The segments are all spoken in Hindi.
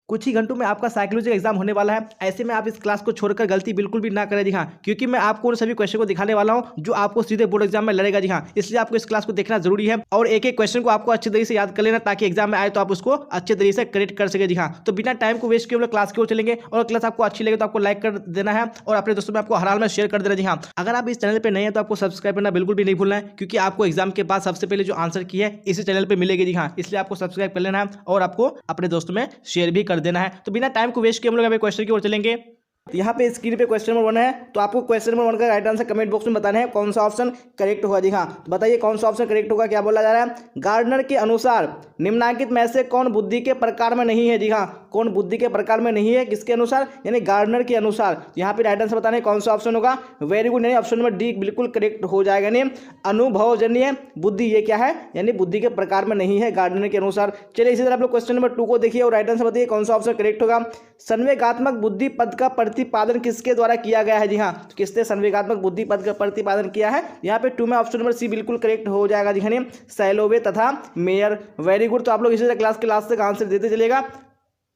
कुछ ही घंटों में आपका साइकोलॉजी का एग्जाम होने वाला है। ऐसे में आप इस क्लास को छोड़कर गलती बिल्कुल भी ना करें जी हाँ, क्योंकि मैं आपको उन सभी क्वेश्चन को दिखाने वाला हूं जो आपको सीधे बोर्ड एग्जाम में लड़ेगा जी हाँ। इसलिए आपको इस क्लास को देखना जरूरी है और एक एक क्वेश्चन को आपको अच्छे तरीके से याद कर लेना ताकि एग्जाम में आए तो आप उसको अच्छे तरीके से करेक्ट कर सके जी हाँ। तो बिना टाइम को वेस्ट किए हम लोग क्लास की ओर चलेंगे और क्लास आपको अच्छी लगे तो आपको लाइक कर देना है और अपने दोस्तों में आपको हर हाल में शेयर कर देना जी हाँ। अगर आप इस चैनल पर नए हैं तो आपको सब्सक्राइब करना बिल्कुल भी नहीं भूलना है, क्योंकि आपको एग्जाम के बाद सबसे पहले जो आंसर की है इसी चैनल पर मिलेगी जी हाँ। इसलिए आपको सब्सक्राइब कर लेना है और आपको अपने दोस्तों में शेयर भी कर देना है। तो बिना टाइम को वेस्ट किए हम लोग अभी क्वेश्चन की ओर चलेंगे। यहाँ पे स्क्रीन पे क्वेश्चन नंबर 1 है, तो आपको क्वेश्चन नंबर 1 का राइट आंसर कमेंट बॉक्स में बताना है कौन सा ऑप्शन करेक्ट होगा जी हाँ। तो बताइए कौन सा ऑप्शन करेक्ट होगा। क्या बोला जा रहा है, गार्डनर के अनुसार निम्नलिखित में से कौन बुद्धि के प्रकार में नहीं है जी हाँ। कौन बुद्धि के प्रकार में नहीं है, किसके अनुसार, यानी गार्डनर के अनुसार। यहाँ पे राइट आंसर बताना है कौन सा ऑप्शन होगा। वेरी गुड, यानी ऑप्शन नंबर डी बिल्कुल करेक्ट हो जाएगा। यानी अनुभवजन्य बुद्धि ये क्या है, यानी बुद्धि के प्रकार में नहीं है गार्डनर के अनुसार। चलिए इसी तरह आप लोग क्वेश्चन नंबर 2 को देखिए और राइट आंसर बताइए कौन सा ऑप्शन करेक्ट होगा। संवेगात्मक बुद्धि पद का प्रतिपादन किसके द्वारा किया गया है जी हाँ। तो किसने संवेगात्मक बुद्धि पद का प्रतिपादन किया है। यहाँ पे 2 में ऑप्शन नंबर सी बिल्कुल करेक्ट हो जाएगा जी हाँ, सैलोवे तथा मेयर। वेरी गुड, तो आप लोग इसी तरह क्लास के लास्ट तक आंसर देते चलेगा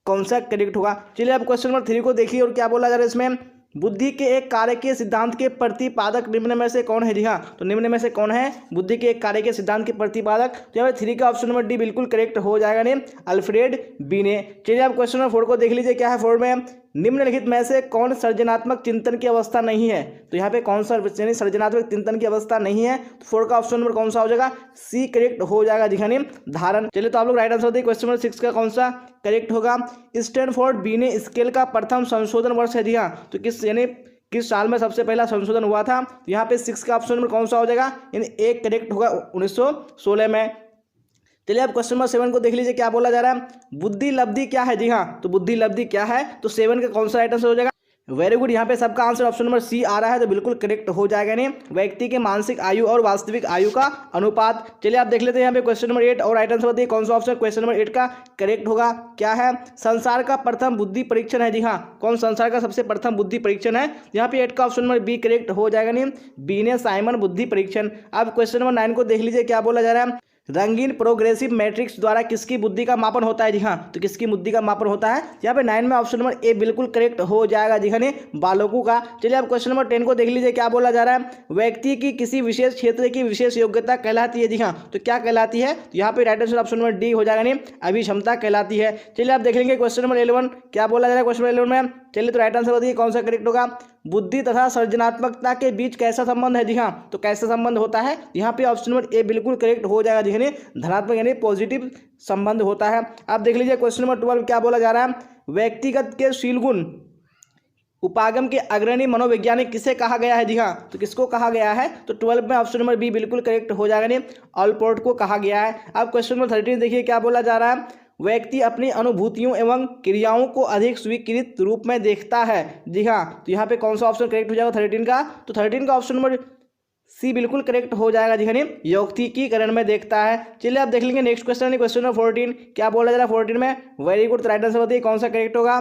कौन सा करेक्ट होगा। चलिए आप क्वेश्चन नंबर 3 को देखिए और क्या बोला जा रहा है इसमें, बुद्धि के एक कार्य के सिद्धांत के प्रतिपादक निम्न में से कौन है जी हाँ। तो निम्न में से कौन है बुद्धि के एक कार्य के सिद्धांत के प्रतिपादक। तो यहाँ पे 3 का ऑप्शन नंबर डी बिल्कुल करेक्ट हो जाएगा ने, अल्फ्रेड बीने। चलिए आप क्वेश्चन नंबर 4 को देख लीजिए क्या है 4 में, निम्नलिखित में से कौन सृजनात्मक चिंतन की अवस्था नहीं है। तो यहाँ पे कौन सा सृजनात्मक चिंतन की अवस्था नहीं है, तो 4 का ऑप्शन नंबर कौन सा हो जाएगा, सी करेक्ट हो जाएगा जी हाँ, धारण। चलिए तो आप लोग राइट आंसर देखिए क्वेश्चन नंबर 6 का कौन सा करेक्ट होगा। स्टैनफोर्ड बीने स्केल का प्रथम संशोधन वर्ष है जी हाँ। तो किस साल में सबसे पहला संशोधन हुआ था। तो यहाँ पे 6 का ऑप्शन नंबर कौन सा हो जाएगा, यानी एक करेक्ट होगा 1916 में। चलिए अब क्वेश्चन नंबर 7 को देख लीजिए क्या बोला जा रहा है, बुद्धि लब्धि क्या है जी हाँ। तो बुद्धि लब्धि क्या है, तो 7 का कौन सा राइट आंसर हो जाएगा। वेरी गुड, यहाँ पे सबका आंसर ऑप्शन नंबर सी आ रहा है, तो बिल्कुल करेक्ट हो जाएगा नहीं, व्यक्ति के मानसिक आयु और वास्तविक आयु का अनुपात। चलिए आप देख लेते हैं यहाँ पे क्वेश्चन नंबर 8 और राइट आंसर बताइए कौन सा ऑप्शन क्वेश्चन नंबर 8 का करेक्ट होगा। क्या है, संसार का प्रथम बुद्धि परीक्षण है जी हाँ। कौन संसार का सबसे प्रथम बुद्धि परीक्षण है, यहाँ पे 8 का ऑप्शन नंबर बी करेक्ट हो जाएगा नहीं, बी ने साइमन बुद्धि परीक्षण। अब क्वेश्चन नंबर 9 को देख लीजिए क्या बोला जा रहा है, रंगीन प्रोग्रेसिव मैट्रिक्स द्वारा किसकी बुद्धि का मापन होता है जी हाँ। तो किसकी बुद्धि का मापन होता है, यहाँ पे 9 में ऑप्शन नंबर ए बिल्कुल करेक्ट हो जाएगा जी हाँ, बालकों का। चलिए अब क्वेश्चन नंबर 10 को देख लीजिए क्या बोला जा रहा है, व्यक्ति की किसी विशेष क्षेत्र की विशेष योग्यता कहलाती है जी हाँ। तो क्या कहलाती है, तो यहाँ पे right answer option number D हो जाएगा, अभिक्षमता कहलाती है। चलिए आप देख लेंगे क्वेश्चन नंबर 11 क्या बोला जा रहा है क्वेश्चन नंबर 11 में। चलिए तो राइट आंसर बताइए कौन सा करेक्ट होगा, बुद्धि तथा सृजनात्मकता के बीच कैसा संबंध है जी हाँ। तो कैसा संबंध होता है, यहाँ पे ऑप्शन नंबर ए बिल्कुल करेक्ट हो जाएगा जी हाँ, धनात्मक यानी पॉजिटिव संबंध होता है। आप देख लीजिए क्वेश्चन नंबर 12 क्या बोला जा रहा है, व्यक्तिगत के शील गुण उपागम के अग्रणी मनोवैज्ञानिक किसे कहा गया है जी हाँ। तो किसको कहा गया है, तो 12 में ऑप्शन नंबर बी बिल्कुल करेक्ट हो जाएगा, ऑलपोर्ट को कहा गया है। अब क्वेश्चन नंबर 13 देखिए क्या बोला जा रहा है, व्यक्ति अपनी अनुभूतियों एवं क्रियाओं को अधिक स्वीकृत रूप में देखता है जी हाँ। तो यहाँ पे कौन सा ऑप्शन करेक्ट हो जाएगा 13 का, तो 13 का ऑप्शन नंबर सी बिल्कुल करेक्ट हो जाएगा जी हाँ, यौक्तिकीकरण में देखता है। चलिए आप देख लेंगे नेक्स्ट क्वेश्चन क्वेश्चन नंबर 14 क्या बोला जा रहा है 14 में, वेरी गुड, राइट आंसर बताइए कौन सा करेक्ट होगा।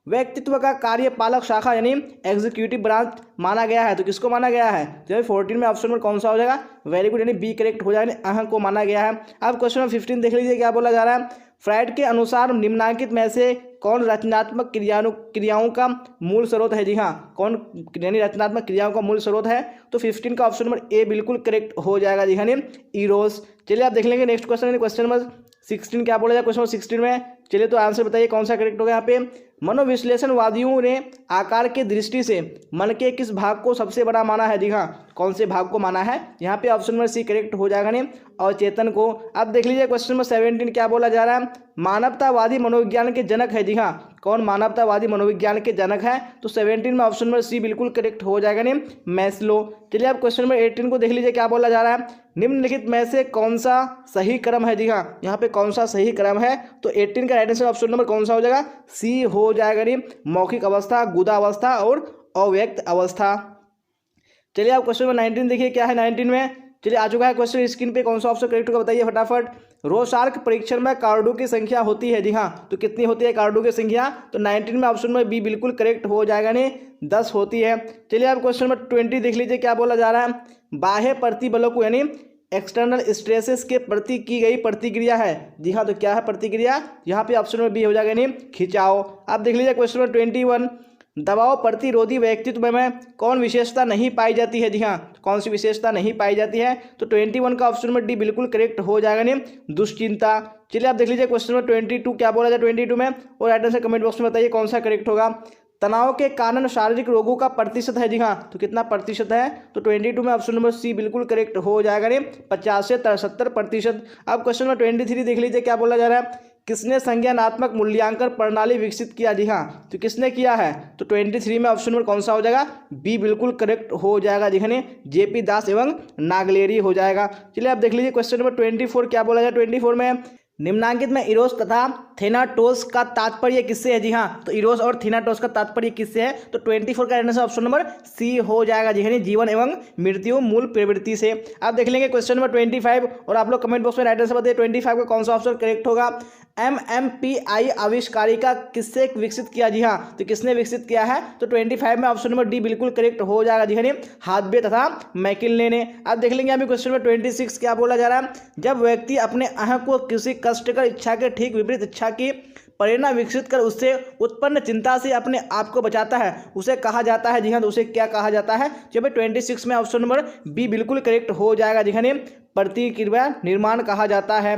व्यक्तित्व का कार्यपालक शाखा यानी एग्जीक्यूटिव ब्रांच माना गया है। तो किसको माना गया है, तो 14 में ऑप्शन नंबर कौन सा हो जाएगा, वेरी गुड, यानी बी करेक्ट हो जाएगा, अहंग को माना गया है। अब क्वेश्चन नंबर 15 देख लीजिए क्या बोला जा रहा है, फ्राइड के अनुसार निम्नलिखित में से कौन रचनात्मक क्रियाओं का मूल स्रोत है जी हाँ। कौन यानी रचनात्मक क्रियाओं का मूल स्रोत है, तो 15 का ऑप्शन नंबर ए बिल्कुल करेक्ट हो जाएगा जी हाँ, इरोस। चलिए आप देख लेंगे नेक्स्ट क्वेश्चन क्वेश्चन नंबर 16 क्या बोला जाए क्वेश्चन नंबर 16 में। चलिए तो आंसर बताइए कौन सा करेक्ट होगा। यहाँ पे मनोविश्लेषणवादियों ने आकार की दृष्टि से मन के किस भाग को सबसे बड़ा माना है जी हाँ। कौन से भाग को माना है, यहाँ पे ऑप्शन नंबर सी करेक्ट हो जाएगा नहीं, और चेतन को। अब देख लीजिए क्वेश्चन नंबर 17 क्या बोला जा रहा है, मानवतावादी मनोविज्ञान के जनक है जी हाँ। कौन मानवतावादी मनोविज्ञान के जनक है, तो 17 में ऑप्शन नंबर सी बिल्कुल करेक्ट हो जाएगा नहीं, मैस्लो। चलिए अब क्वेश्चन नंबर 18 को देख लीजिए क्या बोला जा रहा है, निम्नलिखित में से कौन सा सही क्रम है जी हाँ। यहाँ पे कौन सा सही क्रम है, तो 18 का राइट आंसर ऑप्शन नंबर कौन सा हो जाएगा, सी हो जाएगा नहीं, मौखिक अवस्था, गुदावस्था और अव्यक्त अवस्था। चलिए आप क्वेश्चन नंबर 19 देखिए क्या है 19 में। चलिए आ चुका है क्वेश्चन स्क्रीन पे, कौन सा ऑप्शन करेक्ट होगा बताइए फटाफट। रोशार्क परीक्षण में कार्डों की संख्या होती है जी हाँ। तो कितनी होती है कार्डों की संख्या, तो 19 में ऑप्शन में बी बिल्कुल करेक्ट हो जाएगा नहीं, 10 होती है। चलिए आप क्वेश्चन नंबर 20 देख लीजिए क्या बोला जा रहा है, बाह्य प्रतिबलों को यानी एक्सटर्नल स्ट्रेसेस के प्रति की गई प्रतिक्रिया है। जी हाँ, तो क्या है प्रतिक्रिया? यहाँ पे ऑप्शन नंबर बी हो जाएगा, नहीं खिंचाव। आप देख लीजिए क्वेश्चन नंबर 21, दबाव प्रतिरोधी व्यक्तित्व में कौन विशेषता नहीं पाई जाती है? जी हाँ, कौन सी विशेषता नहीं पाई जाती है? तो 21 का ऑप्शन नंबर डी बिल्कुल करेक्ट हो जाएगा, नहीं दुश्चिंता। चलिए आप देख लीजिए क्वेश्चन नंबर 22 क्या बोला जाए 22 में, और राइट आंसर कमेंट बॉक्स में बताइए कौन सा करेक्ट होगा। तनाव के कारण शारीरिक रोगों का प्रतिशत है। जी हाँ, तो कितना प्रतिशत है? तो 22 में ऑप्शन नंबर सी बिल्कुल करेक्ट हो जाएगा, नहीं 50 से 73%। अब क्वेश्चन नंबर 23 देख लीजिए क्या बोला जा रहा है, किसने संज्ञानात्मक मूल्यांकन प्रणाली विकसित किया? जी हाँ, तो किसने किया है? तो 23 में ऑप्शन नंबर कौन सा हो जाएगा? बी बिल्कुल करेक्ट हो जाएगा, जी हाँ, जेपी दास एवं नागलेरी हो जाएगा। चलिए आप देख लीजिए क्वेश्चन नंबर 24 क्या बोला जाए 24 में, निम्नांकित में इरोस तथा थेनाटोस का तात्पर्य किससे है? जी हाँ, तो इरोस और थेनाटोस का तात्पर्य किससे है? तो 24 का आंसर ऑप्शन नंबर सी हो जाएगा, जी हाँ, जीवन एवं मृत्यु मूल प्रवृत्ति से। आप देख लेंगे क्वेश्चन नंबर 25 और आप लोग कमेंट बॉक्स में राइट आंसर बताइए 25 का कौन सा ऑप्शन करेक्ट होगा। MMPI आविष्कारिका किससे विकसित किया? जी हाँ, तो किसने विकसित किया है? तो 25 में ऑप्शन नंबर डी बिल्कुल करेक्ट हो जाएगा, जी हाँ, हाथबे तथा मैकिन्ले ने। आप देख लेंगे अभी क्वेश्चन नंबर 26 क्या बोला जा रहा है, जब व्यक्ति अपने अहं को किसी कष्टकर इच्छा के ठीक विपरीत इच्छा की प्रेरणा विकसित कर उससे उत्पन्न चिंता से अपने आप को बचाता है, उसे कहा जाता है? जी हाँ, तो उसे क्या कहा जाता है? जब 26 में ऑप्शन नंबर बी बिल्कुल करेक्ट हो जाएगा, जी हाँ, प्रतिक्रिया निर्माण कहा जाता है।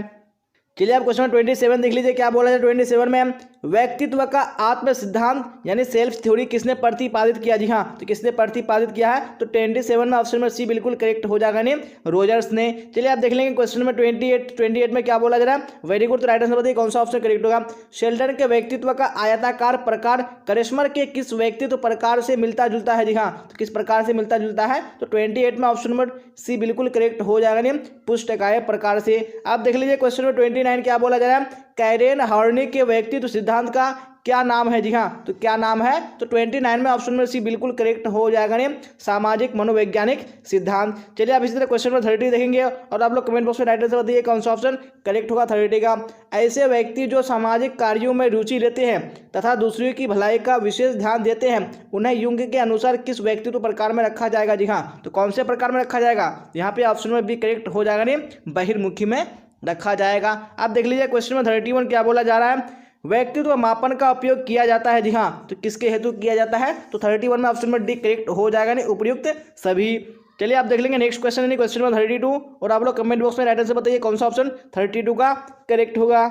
चलिए आप क्वेश्चन 27 देख लीजिए क्या बोला जाए 27 में, व्यक्तित्व का आत्म सिद्धांत यानी सेल्फ थ्योरी किसने प्रतिपादित किया? जी हाँ, तो किसने प्रतिपादित किया है? तो 27 में ऑप्शन नंबर सी बिल्कुल करेक्ट हो जाएगा, नहीं रोजर्स ने। चलिए आप देख लेंगे क्वेश्चन नंबर 28 में क्या बोला जा रहा है, वेरी गुड। तो राइट आंसर बताइए कौन सा ऑप्शन करेक्ट होगा। शेल्टन के व्यक्तित्व का आयताकार प्रकार करिश्मर के किस व्यक्तित्व प्रकार से मिलता जुलता है? जी हाँ, तो किस प्रकार से मिलता जुलता है? तो 28 में ऑप्शन नंबर सी बिल्कुल करेक्ट हो जाएगा, नहीं पुष्टकाय प्रकार से। आप देख लीजिए क्वेश्चन नंबर 29 क्या बोला जा रहा है, कैरेन हॉर्नी के व्यक्तित्व सिद्धांत का क्या नाम है? जी हाँ, तो क्या नाम है? तो 29 में ऑप्शन नंबर सी बिल्कुल करेक्ट हो जाएगा, नहीं सामाजिक मनोवैज्ञानिक सिद्धांत। चलिए आप इसी तरह क्वेश्चन नंबर 30 देखेंगे और आप लोग कमेंट बॉक्स में राइट आंसर बताइए कौन सा ऑप्शन करेक्ट होगा 30 का। ऐसे व्यक्ति जो सामाजिक कार्यों में रुचि लेते हैं तथा दूसरों की भलाई का विशेष ध्यान देते हैं, उन्हें युंग के अनुसार किस व्यक्तित्व प्रकार में रखा जाएगा? जी हाँ, तो कौन से प्रकार में रखा जाएगा? यहाँ पे ऑप्शन नंबर बी करेक्ट हो जाएगा, नहीं बहिर्मुखी में रखा जाएगा। आप देख लीजिए क्वेश्चन में 31 क्या बोला जा रहा है, व्यक्तित्व मापन का उपयोग किया जाता है? जी हाँ, तो किसके हेतु किया जाता है? तो 31 में ऑप्शन नंबर डी करेक्ट हो जाएगा, नहीं उपयुक्त सभी। चलिए आप देख लेंगे नेक्स्ट क्वेश्चन है क्वेश्चन नंबर 32 और आप लोग कमेंट बॉक्स में राइट आंसर बताइए कौन सा ऑप्शन 32 का करेक्ट होगा।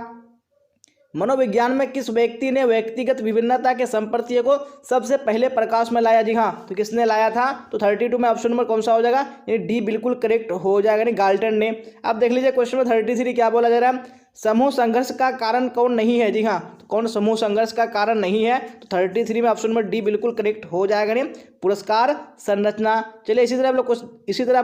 मनोविज्ञान में किस व्यक्ति ने व्यक्तिगत विभिन्नता के संप्रत्यय को सबसे पहले प्रकाश में लाया? जी हाँ, तो किसने लाया था? तो 32 में ऑप्शन नंबर कौन सा हो जाएगा? ये डी बिल्कुल करेक्ट हो जाएगा, नहीं गाल्टन ने। आप देख लीजिए क्वेश्चन नंबर 33 क्या बोला जा रहा है, समूह संघर्ष का कारण कौन नहीं है? जी हाँ, तो कौन समूह संघर्ष का कारण नहीं है? तो 33 में ऑप्शन नंबर डी बिल्कुल करेक्ट हो जाएगा, नहीं पुरस्कार संरचना। चलिए इसी तरह आप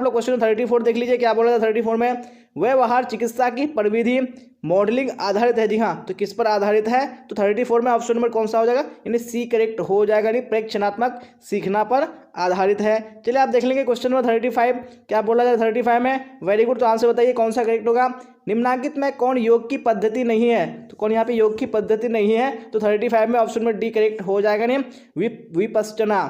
लोग क्वेश्चन 34 देख लीजिए क्या बोला था 34 में, व्यवहार चिकित्सा की प्रविधि मॉडलिंग आधारित है? जी हाँ, तो किस पर आधारित है? तो 34 में ऑप्शन नंबर कौन सा हो जाएगा? यानी सी करेक्ट हो जाएगा, नहीं प्रेक्षणात्मक सीखना पर आधारित है। चलिए आप देख लेंगे क्वेश्चन नंबर 35 क्या बोला जाए 35 में, वेरी गुड। तो आंसर बताइए कौन सा करेक्ट होगा। निम्नांकित में कौन योग की पद्धति नहीं है? तो कौन यहाँ पे योग की पद्धति नहीं है? तो 35 में ऑप्शन नंबर डी करेक्ट हो जाएगा, नहीं विपश्चना।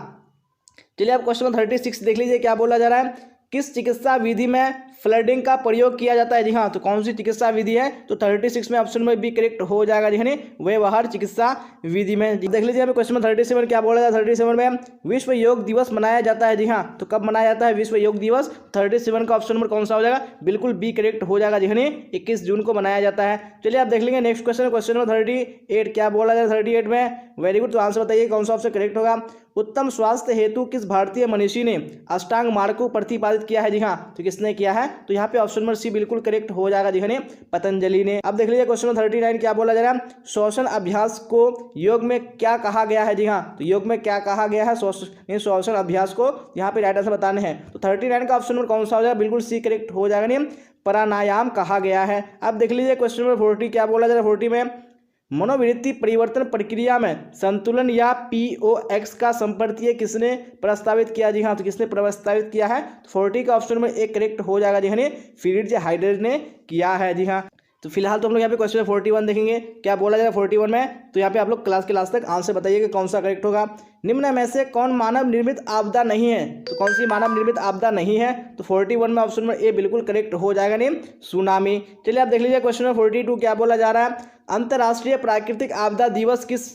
चलिए आप क्वेश्चन नंबर 36 देख लीजिए क्या बोला जा रहा है, किस चिकित्सा विधि में फ्लडिंग का प्रयोग किया जाता है? जी हाँ, तो कौन सी चिकित्सा विधि है? तो 36 में ऑप्शन में बी करेक्ट हो जाएगा, जी हाँ व्यवहार चिकित्सा विधि में। देख लीजिए हमें क्वेश्चन नंबर 37 क्या बोला जाता है 37 में, विश्व योग दिवस मनाया जाता है? जी हाँ, तो कब मनाया जाता है विश्व योग दिवस? 37 का ऑप्शन नंबर कौन सा हो जाएगा? बिल्कुल बी करेक्ट हो जाएगा, जी हाँ 21 जून को मनाया जाता है। चलिए आप देख लेंगे नेक्स्ट क्वेश्चन नंबर 38 क्या बोला जाए 38 में, वेरी गुड। तो आंसर बताइए कौन सा ऑप्शन करेक्ट होगा। उत्तम स्वास्थ्य हेतु किस भारतीय मनीषी ने अष्टांग मार्ग को प्रतिपादित किया है? जी हाँ, तो किसने किया है? तो यहाँ पे ऑप्शन नंबर सी बिल्कुल करेक्ट हो जाएगा, जी हाँ पतंजलि ने। अब देख लीजिए क्वेश्चन नंबर 39 क्या बोला जा रहा है, श्वसन अभ्यास को योग में क्या कहा गया है? जी हाँ, तो योग में क्या कहा गया है श्वसन अभ्यास को? यहाँ पे राइट आंसर बताने हैं। तो 39 का ऑप्शन नंबर कौन सा हो जाएगा? बिल्कुल सी करेक्ट हो जाएगा, नहीं प्राणायाम कहा गया है। अब देख लीजिए क्वेश्चन नंबर 40 क्या बोला जा रहा है 40 में, मनोवृत्ति परिवर्तन प्रक्रिया में संतुलन या POX का संप्रत्यय किसने प्रस्तावित किया? जी हाँ, तो किसने प्रस्तावित किया है? 40 का ऑप्शन में एक करेक्ट हो जाएगा, जी हाँ फ्रिट्ज हाइडेगर ने किया है, जी हाँ। तो फिलहाल तो हम लोग यहाँ पे क्वेश्चन 41 देखेंगे क्या बोला जाएगा 41 में। तो यहाँ पे आप लोग क्लास के लास्ट तक आंसर बताइए कि कौन सा करेक्ट होगा। निम्न में से कौन मानव निर्मित आपदा नहीं है, तो कौन सी मानव निर्मित आपदा नहीं है, तो 41 में ऑप्शन नंबर ए बिल्कुल करेक्ट हो जाएगा नहीं, सुनामी। चलिए आप देख लीजिए क्वेश्चन नंबर 42 क्या बोला जा रहा है। अंतर्राष्ट्रीय प्राकृतिक आपदा दिवस किस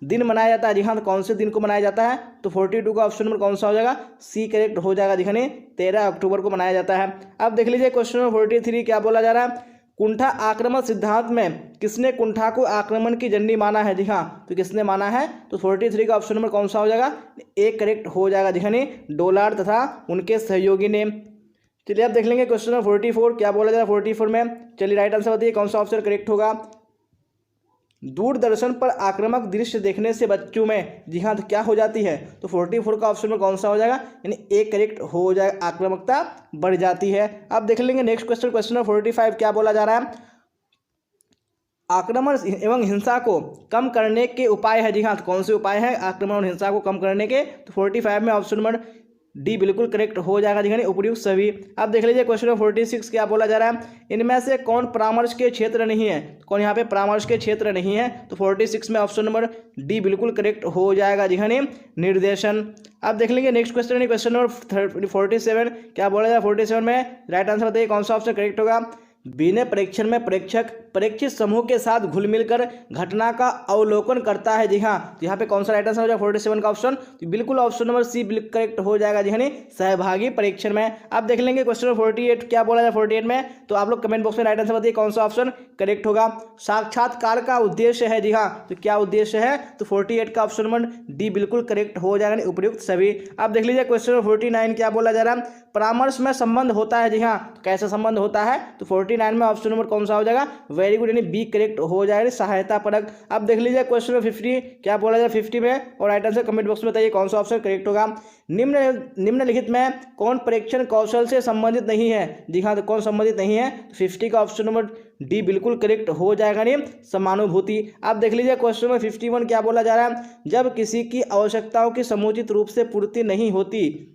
दिन मनाया जाता है, जी हाँ, तो कौन से दिन को मनाया जाता है, तो 42 का ऑप्शन नंबर कौन सा हो जाएगा, सी करेक्ट हो जाएगा, दिखाने 13 अक्टूबर को मनाया जाता है। अब देख लीजिए क्वेश्चन नंबर 43 क्या बोला जा रहा है। कुंठा आक्रमण सिद्धांत में किसने कुंठा को आक्रमण की झंडी माना है, जी हाँ, तो किसने माना है, तो 43 का ऑप्शन नंबर कौन सा हो जाएगा, एक करेक्ट हो जाएगा, दिखाने डोलार तथा उनके सहयोगी ने। चलिए आप देख लेंगे क्वेश्चन नंबर 44 क्या बोला जा रहा है 44 में। चलिए राइट आंसर बताइए कौन सा ऑप्शन करेक्ट होगा। दूरदर्शन पर आक्रामक दृश्य देखने से बच्चों में, जी हाँ, तो क्या हो जाती है, तो 44 का ऑप्शन में कौन सा हो जाएगा, यानी एक करेक्ट हो जाएगा, आक्रामकता बढ़ जाती है। अब देख लेंगे नेक्स्ट क्वेश्चन, क्वेश्चन नंबर 45 क्या बोला जा रहा है। आक्रमण एवं हिंसा को कम करने के उपाय है, जी हाँ, तो कौन से उपाय है आक्रमण और हिंसा को कम करने के, तो 45 में ऑप्शन नंबर डी बिल्कुल करेक्ट हो जाएगा, जी हाँ, उपयुक्त सभी। अब देख लीजिए क्वेश्चन नंबर 46 क्या बोला जा रहा है। इनमें से कौन परामर्श के क्षेत्र नहीं है, कौन यहाँ पे परामर्श के क्षेत्र नहीं है, तो 46 में ऑप्शन नंबर डी बिल्कुल करेक्ट हो जाएगा, जी हाँ, निर्देशन। अब देख लेंगे नेक्स्ट क्वेश्चन, क्वेश्चन नंबर 47 क्या बोला जाए 47 में, राइट आंसर बताइए कौन सा ऑप्शन करेक्ट होगा। बिना परीक्षण में परीक्षक परीक्षित समूह के साथ घुल मिलकर घटना का अवलोकन करता है, जी हाँ, तो यहाँ पे कौन सा राइट आंसर हो जाएगा 47 का ऑप्शन, तो बिल्कुल ऑप्शन नंबर सी करेक्ट हो जाएगा, जी हाँ, सहभागी परीक्षण में। अब देख लेंगे क्वेश्चन नंबर 48 क्या बोला जाए 48 में, तो आप लोग कमेंट बॉक्स में राइट आंसर बताइए कौन सा ऑप्शन करेक्ट होगा। साक्षात्कार का उद्देश्य है, जी हाँ, तो क्या उद्देश्य है, तो 48 का ऑप्शन नंबर डी बिल्कुल करेक्ट हो जाएगा, उपयुक्त सभी। अब देख लीजिए क्वेश्चन नंबर 49 क्या बोला जा रहा है। परामर्श में संबंध होता है, जी हाँ, तो कैसा संबंध होता है, तो 49 में ऑप्शन नंबर कौन सा हो जाएगा, वेरी गुड, यानी बी करेक्ट हो जाएगा, सहायता परक। अब देख लीजिए क्वेश्चन नंबर 50 क्या बोला जाए 50 में, और राइट आंसर कमेंट बॉक्स में बताइए कौन सा ऑप्शन करेक्ट होगा। निम्नलिखित में कौन परीक्षण कौशल से संबंधित नहीं है, जी हाँ, तो कौन संबंधित नहीं है, तो 50 का ऑप्शन नंबर डी बिल्कुल करेक्ट हो जाएगा, नहीं समानुभूति। अब देख लीजिए क्वेश्चन नंबर 51 क्या बोला जा रहा है। जब किसी की आवश्यकताओं की समुचित रूप से पूर्ति नहीं होती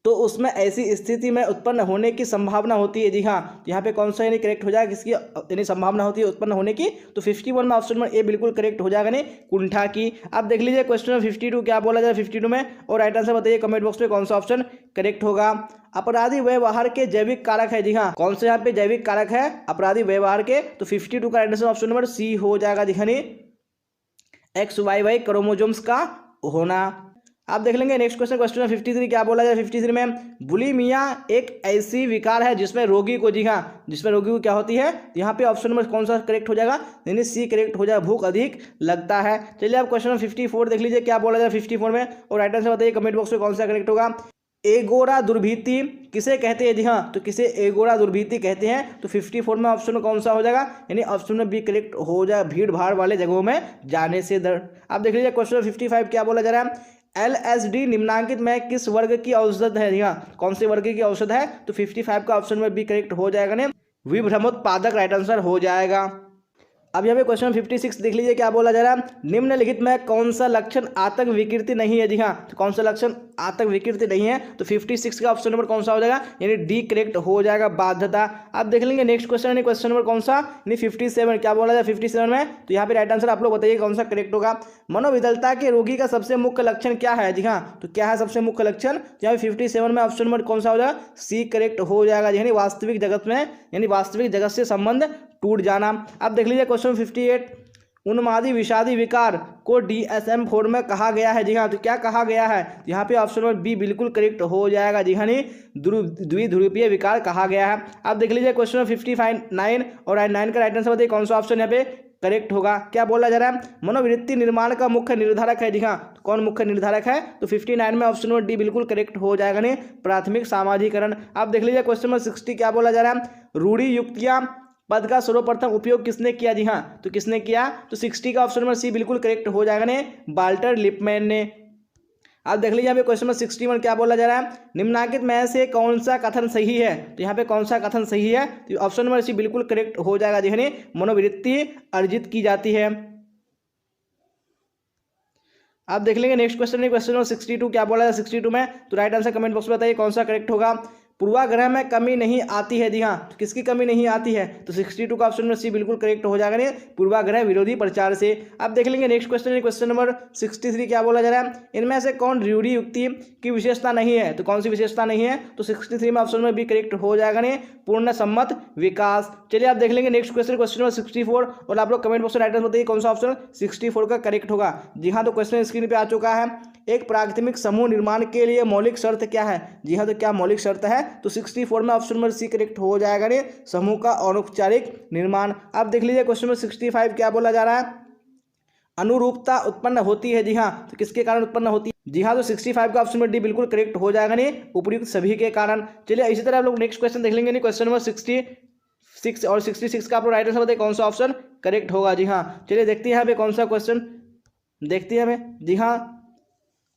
तो उसमें ऐसी स्थिति में उत्पन्न होने की संभावना होती है, जी हाँ, यहाँ पे कौन सा यानी करेक्ट हो जाएगा, किसकी यानी संभावना होती है उत्पन्न होने की, तो 51 में ऑप्शन नंबर ए बिल्कुल करेक्ट हो जाएगा, नहीं कुंठा की। अब देख लीजिए क्वेश्चन नंबर 52 क्या बोला जाए 52 में, और राइट आंसर बताइए कमेंट बॉक्स में कौन सा ऑप्शन करेक्ट होगा। अपराधी व्यवहार के जैविक कारक है, जी हाँ, कौन से यहाँ पे जैविक कारक है अपराधी व्यवहार के, तो 52 का right answer option number C हो जाएगा, दिखाने XYY क्रोमोसोम्स का होना। आप देख लेंगे नेक्स्ट क्वेश्चन, क्वेश्चन 53 क्या बोला जाए 53 में। बुलिमिया एक ऐसी विकार है जिसमें रोगी को, जी हाँ, जिसमें रोगी को क्या होती है, तो यहाँ पे ऑप्शन नंबर कौन सा करेक्ट हो जाएगा, यानी सी करेक्ट हो जाएगा, भूख अधिक लगता है। चलिए आप क्वेश्चन 54 देख लीजिए क्या बोला जाए 54 में, और राइट आंसर बताइए कमेंट बॉक्स में कौन सा करेक्ट होगा। एगोरा दुर्भीति किसे कहते हैं, जी हाँ, तो किसे एगोरा दुर्भीति कहते हैं, तो 54 में ऑप्शन में कौन सा हो जाएगा, यानी ऑप्शन में बी करेक्ट हो जाएगा, भीड़ भाड़ वाले जगहों में जाने से डर। आप देख लीजिए क्वेश्चन 55 क्या बोला जा रहा है। LSD निम्नांकित में किस वर्ग की औषध है, जी हाँ, कौन से वर्ग की औषध है, तो 55 का ऑप्शन में बी करेक्ट हो जाएगा, ने विभ्रमोत्पादक राइट आंसर हो जाएगा। अब यहाँ पे क्वेश्चन 56 देख लीजिए क्या बोला जा रहा है। निम्नलिखित में कौन सा लक्षण आतंक विकृति नहीं है, जी हाँ, तो कौन सा लक्षण आतंक विकृति नहीं है, तो 56 का ऑप्शन नंबर कौन सा हो जाएगा, यानी डी करेक्ट हो जाएगा, बाध्यता। आप देख लेंगे नेक्स्ट क्वेश्चन, यानी क्वेश्चन नंबर कौन सा, यानी 57 क्या बोला जाए 57 में, तो यहाँ पे राइट आंसर आप लोग बताइए कौन सा करेक्ट होगा। मनोविकलता के रोगी का सबसे मुख्य लक्षण क्या है, जी हाँ, तो क्या है सबसे मुख्य लक्षण, यहाँ पे 57 में ऑप्शन नंबर कौन सा हो जाएगा, सी करेक्ट हो जाएगा, यानी वास्तविक जगत में, यानी वास्तविक जगत से संबंध टूट जाना। अब देख लीजिए क्वेश्चन 58, उन्मादी विषादी विकार को DSM-4 में कहा गया है, जी हाँ, तो क्या कहा गया है, यहाँ पे ऑप्शन नंबर बी बिल्कुल करेक्ट हो जाएगा, जी हाँ, द्विध्रुवीय विकार कहा गया है। अब देख लीजिए क्वेश्चन 59, और 9 का राइट आंसर बताइए कौन सा ऑप्शन यहाँ पे करेक्ट होगा। क्या बोला जा रहा है, मनोवृत्ति निर्माण का मुख्य निर्धारक है, जी हाँ, तो कौन मुख्य निर्धारक है, तो 59 में ऑप्शन नंबर डी बिल्कुल करेक्ट हो जाएगा, नहीं प्राथमिक सामाजिकरण। आप देख लीजिए क्वेश्चन नंबर 60 क्या बोला जा रहा है। रूढ़ि युक्तियाँ पद का सर्वप्रथम उपयोग किसने किया, जी हाँ, तो किसने किया, तो 60 का ऑप्शन नंबर सी बिल्कुल करेक्ट हो जाएगा, ने वाल्टर लिपमैन ने। आप देख लीजिए यहाँ पे क्वेश्चन नंबर 61 क्या बोला जा रहा है। निम्नलिखित में से कौन सा कथन सही है, तो यहाँ पे कौन सा कथन सही है, तो ऑप्शन नंबर सी बिल्कुल करेक्ट हो जाएगा, जी हाँ, मनोवृत्ति अर्जित की जाती है। आप देख लेंगे नेक्स्ट क्वेश्चन, क्वेश्चन नंबर 62 क्या बोला है 62 में, तो राइट आंसर कमेंट बॉक्स में बताइए कौन सा करेक्ट होगा। पूर्वाग्रह में कमी नहीं आती है। जी हाँ, तो किसकी कमी नहीं आती है? तो 62 का ऑप्शन में सी बिल्कुल करेक्ट हो जाएगा नहीं, पूर्वाग्रह विरोधी प्रचार से। अब देख लेंगे नेक्स्ट क्वेश्चन, क्वेश्चन नंबर 63 क्या बोला जा रहा है, इनमें से कौन रूढ़ि युक्ति की विशेषता नहीं है? तो कौन सी विशेषता नहीं है? तो 63 में ऑप्शन में भी करेक्ट हो जाएगा नहीं, पूर्ण सम्मत विकास। चलिए आप देख लेंगे नेक्स्ट क्वेश्चन, क्वेश्चन नंबर 64, और आप लोग कमेंट बॉक्स में राइट आंसर बताइए कौन सा ऑप्शन 64 का करेक्ट होगा। जी हाँ, तो क्वेश्चन स्क्रीन पे आ चुका है, एक प्राथमिक समूह निर्माण के लिए मौलिक शर्त क्या है? जी हाँ, तो क्या मौलिक शर्त है? तो 64 में ऑप्शन नंबर सी करेक्ट हो जाएगा ने, समूह का अनौपचारिक निर्माण। अब देख लीजिए क्वेश्चन नंबर 65 क्या बोला जा रहा है, अनुरूपता उत्पन्न होती है। जी हाँ, तो किसके कारण उत्पन्न होती है? जी हाँ, तो 65 का ऑप्शन नंबर डी बिल्कुल करेक्ट हो जाएगा ने, उपयुक्त सभी के कारण। चलिए इसी तरह आप लोग नेक्स्ट क्वेश्चन देख लेंगे, क्वेश्चन नंबर 66 और 66 का आप लोग राइट आंसर बताइए कौन सा ऑप्शन करेक्ट होगा। जी हाँ, चलिए देखते हैं यहाँ पे कौन सा क्वेश्चन देखते हैं हमें। जी हाँ,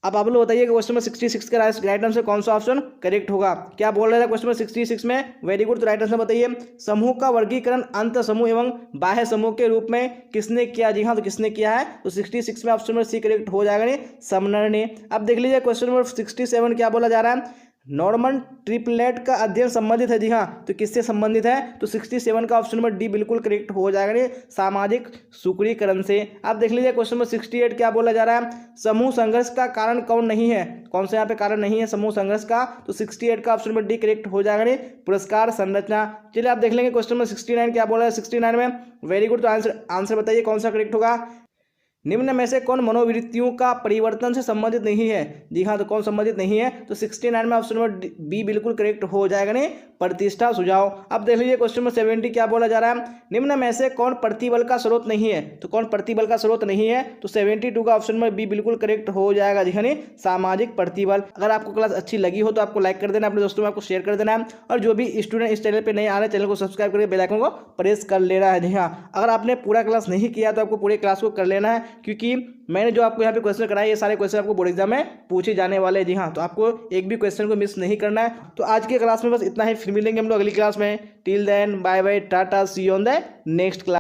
अब आप लोग बताइए कि क्वेश्चन नंबर 66 का राइट आंसर कौन सा ऑप्शन करेक्ट होगा। क्या बोल रहे थे क्वेश्चन नंबर 66 में? वेरी गुड, तो राइट आंसर बताइए, समूह का वर्गीकरण अंत समूह एवं बाह्य समूह के रूप में किसने किया? जी हाँ, तो किसने किया है? तो 66 में ऑप्शन नंबर सी करेक्ट हो जाएगा नहीं, समनर ने। अब देख लीजिए क्वेश्चन नंबर 67 क्या बोला जा रहा है, नॉर्मन ट्रिपलेट का अध्ययन संबंधित है। जी हाँ, तो किससे संबंधित है? तो 67 का ऑप्शन नंबर डी बिल्कुल करेक्ट हो जाएगा नहीं, सामाजिक सुकरीकरण से। आप देख लीजिए क्वेश्चन नंबर 68 क्या बोला जा रहा है, समूह संघर्ष का कारण कौन नहीं है? कौन सा यहाँ पे कारण नहीं है समूह संघर्ष का? तो 68 का ऑप्शन नंबर डी करेक्ट हो जाएगा नहीं, पुरस्कार संरचना। चलिए आप देख लेंगे क्वेश्चन नंबर 69 क्या बोला है 69 में, वेरी गुड, तो आंसर बताइए कौन सा करेक्ट होगा। निम्न में से कौन मनोवृत्तियों का परिवर्तन से संबंधित नहीं है? जी हाँ, तो कौन संबंधित नहीं है? तो 69 में ऑप्शन नंबर बी बिल्कुल करेक्ट हो जाएगा नहीं, प्रतिष्ठा सुझाव। अब देख लीजिए क्वेश्चन नंबर 70 क्या बोला जा रहा है, निम्न में से कौन प्रतिबल का स्रोत नहीं है? तो कौन प्रतिबल का स्रोत नहीं है? तो 72 का ऑप्शन नंबर बी बिल्कुल करेक्ट हो जाएगा। जी हाँ, सामाजिक प्रतिबल। अगर आपको क्लास अच्छी लगी हो तो आपको लाइक कर देना, अपने दोस्तों में आपको शेयर कर देना है, और जो भी स्टूडेंट इस चैनल पर नहीं आ रहे चैनल को सब्सक्राइब करके बेल आइकन को प्रेस कर लेना है। जी हाँ, अगर आपने पूरा क्लास नहीं किया तो आपको पूरे क्लास को कर लेना है, क्योंकि मैंने जो आपको यहाँ पे क्वेश्चन कराए ये सारे क्वेश्चन आपको बोर्ड एग्जाम में पूछे जाने वाले हैं। जी हाँ, तो आपको एक भी क्वेश्चन को मिस नहीं करना है। तो आज के क्लास में बस इतना ही, फिर मिलेंगे हम लोग अगली क्लास में। Till then bye bye, tata, see you on the next class.